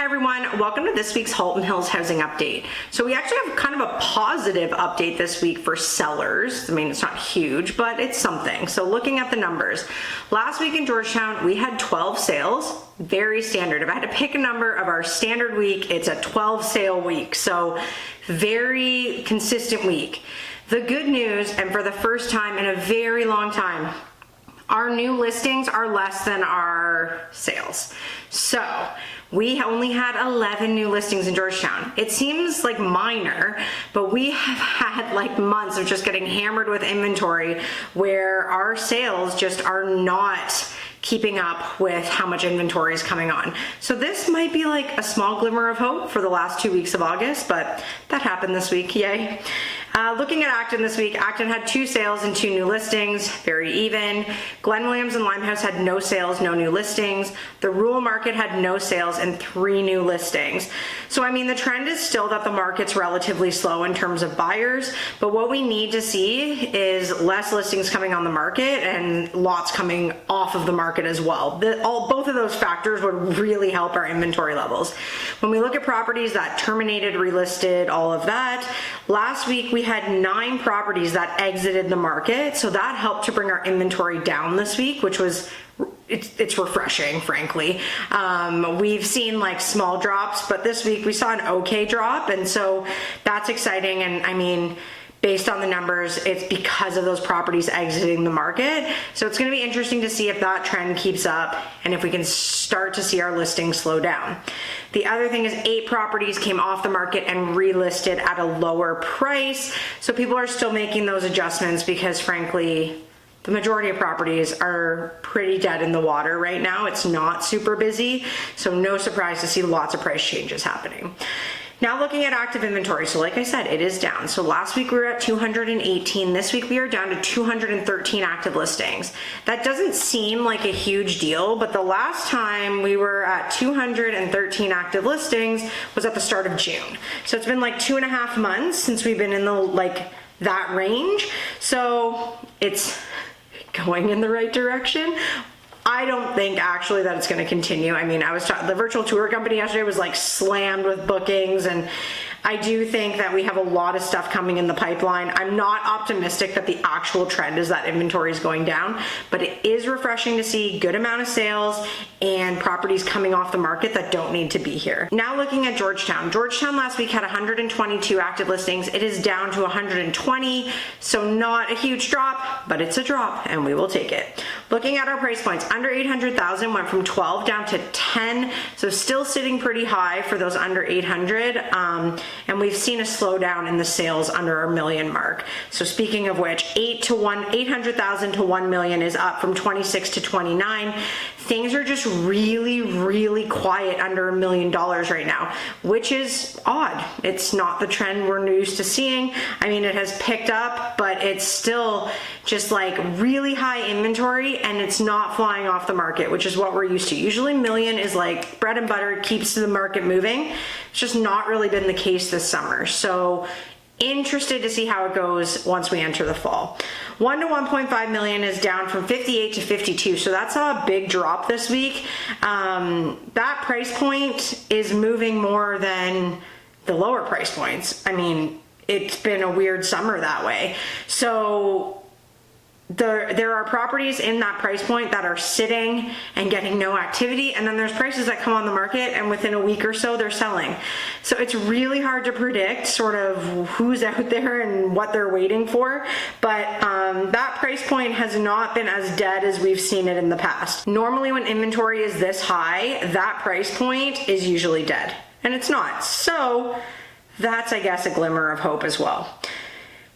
Hi everyone, welcome to this week's Halton Hills housing update. So we actually have kind of a positive update this week for sellers. I mean, it's not huge, but it's something. So looking at the numbers, last week in Georgetown, we had 12 sales, very standard. If I had to pick a number of our standard week, it's a 12 sale week. So very consistent week. The good news, and for the first time in a very long time, our new listings are less than our sales. So we only had 11 new listings in Georgetown. It seems like minor, but we have had like months of just getting hammered with inventory where our sales just are not keeping up with how much inventory is coming on. So this might be like a small glimmer of hope for the last 2 weeks of August, but that happened this week, yay. Looking at Acton this week, Acton had 2 sales and 2 new listings, very even. Glen Williams and Limehouse had no sales, no new listings. The rural market had no sales and 3 new listings. So I mean, the trend is still that the market's relatively slow in terms of buyers, but what we need to see is less listings coming on the market and lots coming off of the market as well. Both of those factors would really help our inventory levels. When we look at properties that terminated, relisted, all of that, last week we had 9 properties that exited the market, so that helped to bring our inventory down this week, which was it's refreshing, frankly. We've seen like small drops, but this week we saw an okay drop, and so that's exciting. And I mean, based on the numbers, it's because of those properties exiting the market. So it's going to be interesting to see if that trend keeps up and if we can start to see our listings slow down. The other thing is 8 properties came off the market and relisted at a lower price. So people are still making those adjustments because frankly, the majority of properties are pretty dead in the water right now. It's not super busy, so no surprise to see lots of price changes happening. Now looking at active inventory, so like I said, it is down. So last week we were at 218. This week we are down to 213 active listings. That doesn't seem like a huge deal, but the last time we were at 213 active listings was at the start of June. So it's been like 2.5 months since we've been in the that range. So it's going in the right direction. I don't think actually that it's going to continue. I mean, the virtual tour company yesterday was like slammed with bookings, and I do think that we have a lot of stuff coming in the pipeline. I'm not optimistic that the actual trend is that inventory is going down, but it is refreshing to see good amount of sales and properties coming off the market that don't need to be here. Now looking at Georgetown. Georgetown last week had 122 active listings. It is down to 120, so not a huge drop, but it's a drop and we will take it. Looking at our price points, under 800,000 went from 12 down to 10, so still sitting pretty high for those under 800. And we've seen a slowdown in the sales under our million mark. So speaking of which, 800,000 to 1 million is up from 26 to 29. Things are just really, really quiet under $1 million right now, which is odd. It's not the trend we're used to seeing. I mean, it has picked up, but it's still just like really high inventory and it's not flying off the market, which is what we're used to. Usually million is like bread and butter, keeps the market moving. It's just not really been the case this summer. So interested to see how it goes once we enter the fall. 1 to 1.5 million is down from 58 to 52, so that's a big drop this week. That price point is moving more than the lower price points. I mean, it's been a weird summer that way. So there are properties in that price point that are sitting and getting no activity, and then there's prices that come on the market and within a week or so they're selling. So it's really hard to predict sort of who's out there and what they're waiting for, but that price point has not been as dead as we've seen it in the past. Normally when inventory is this high, that price point is usually dead, and it's not. So that's, I guess, a glimmer of hope as well.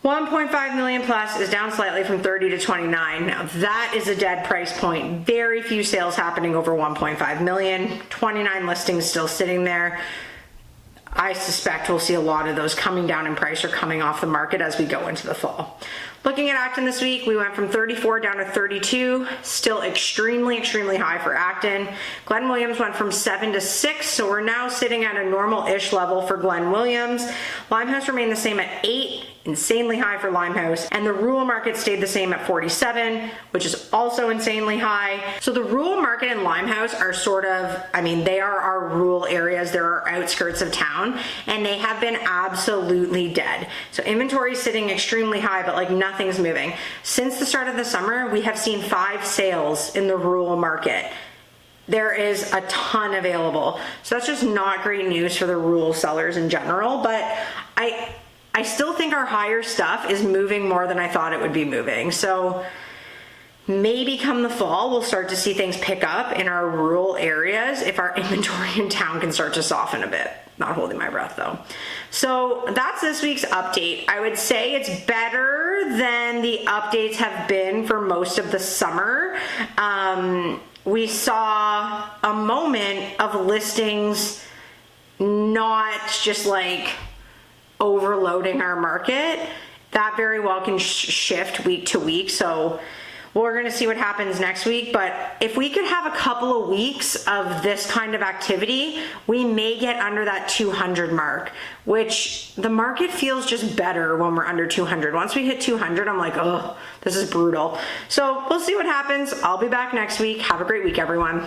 1.5 million plus is down slightly from 30 to 29. Now that is a dead price point. Very few sales happening over 1.5 million. 29 listings still sitting there. I suspect we'll see a lot of those coming down in price or coming off the market as we go into the fall. Looking at Acton this week, we went from 34 down to 32, still extremely, extremely high for Acton. Glen Williams went from 7 to 6, so we're now sitting at a normal-ish level for Glen Williams. Limehouse remained the same at 8. insanely high for Limehouse, and the rural market stayed the same at 47, which is also insanely high. So the rural market and Limehouse are sort of, I mean, they are our rural areas, they're our outskirts of town, and they have been absolutely dead. So inventory is sitting extremely high, but like nothing's moving. Since the start of the summer, we have seen 5 sales in the rural market. There is a ton available. So that's just not great news for the rural sellers in general, but I still think our higher stuff is moving more than I thought it would be moving. So maybe come the fall, we'll start to see things pick up in our rural areas if our inventory in town can start to soften a bit. Not holding my breath though. So that's this week's update. I would say it's better than the updates have been for most of the summer. We saw a moment of listings not just like overloading our market. That very well can shift week to week. So we're going to see what happens next week, but if we could have a couple of weeks of this kind of activity, we may get under that 200 mark, which the market feels just better when we're under 200. Once we hit 200, I'm like, oh, this is brutal. So we'll see what happens. I'll be back next week. Have a great week, everyone.